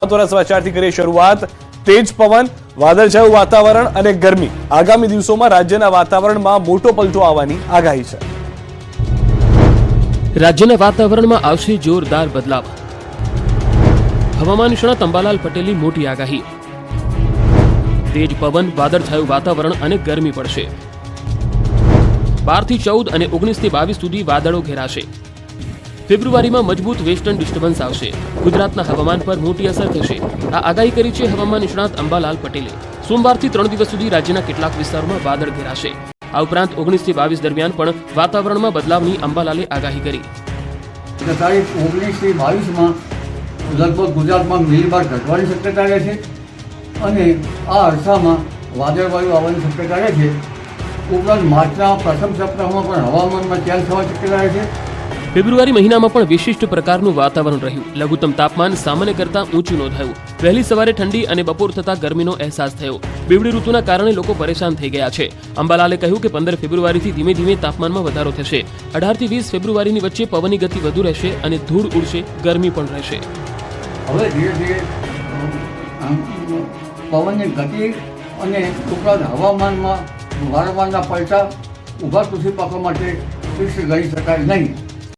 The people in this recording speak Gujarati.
મહત્વના સમાચારથી કરીએ શરૂઆત। તેજ પવન, વાદળછાયું વાતાવરણ અને ગરમી આગામી દિવસોમાં રાજ્યના વાતાવરણમાં મોટો પલટો આવવાની આગાહી છે। રાજ્યના વાતાવરણમાં આવશે જોરદાર બદલાવ। હવામાન નિષ્ણાત અંબાલાલ પટેલની મોટી આગાહી। તેજ પવન, વાદળછાયું વાતાવરણ અને ગરમી પડશે। 12 થી 14 અને 19 થી 22 સુધી વાદળો ઘેરાશે। ફેબ્રુઆરીમાં મજબૂત વેસ્ટર્ન ડિસ્ટર્બન્સ આવશે। ગુજરાતના હવામાન પર મોટી અસર થશે। આ આગાહી કરી છે હવામાન નિષ્ણાત અંબાલાલ પટેલે। સોમવારથી 3 દિવસ સુધી રાજ્યના કેટલાક વિસ્તારોમાં વાદળ ઘેરાશે। આ ઉપરાંત 19 થી 22 દરમિયાન પણ વાતાવરણમાં બદલાવની અંબાલાલે આગાહી કરી। તારીખ 19 થી 22 માં લગભગ ગુજરાતમાં મિલીબાર ઘટવાની શક્યતા રહે છે અને આ અરસામાં વાદળવાયુ આવવાની શક્યતા રહે છે। ઉપરાંત માર્ચના પ્રથમ સપ્તાહમાં પણ હવામાનમાં ચેન્જ થવાની શક્યતા રહે છે। ફેબ્રુઆરી મહિનામાં પણ વિશિષ્ટ પ્રકારનું વાતાવરણ રહ્યું। લઘુત્તમ તાપમાન સામાન્ય કરતાં ઊંચું નોંધાયું। વહેલી સવારે ઠંડી અને બપોર થતા ગરમીનો અહેસાસ થયો। બેવડી ઋતુના કારણે લોકો પરેશાન થઈ ગયા છે। અંબાલાલે કહ્યું કે 15 ફેબ્રુઆરીથી ધીમે ધીમે તાપમાનમાં વધારો થશે। 18 થી 20 ફેબ્રુઆરીની વચ્ચે પવનની ગતિ વધુ રહેશે અને ધૂળ ઉડશે, ગરમી પણ રહેશે। હવે ધીરે ધીરે પવનની ગતિ અને ઉપરાંત હવામાનમાં વારંવારના પલટા ઊભા કૃષિ પાકો માટે ફિક્સ ગણી શકાય નહીં।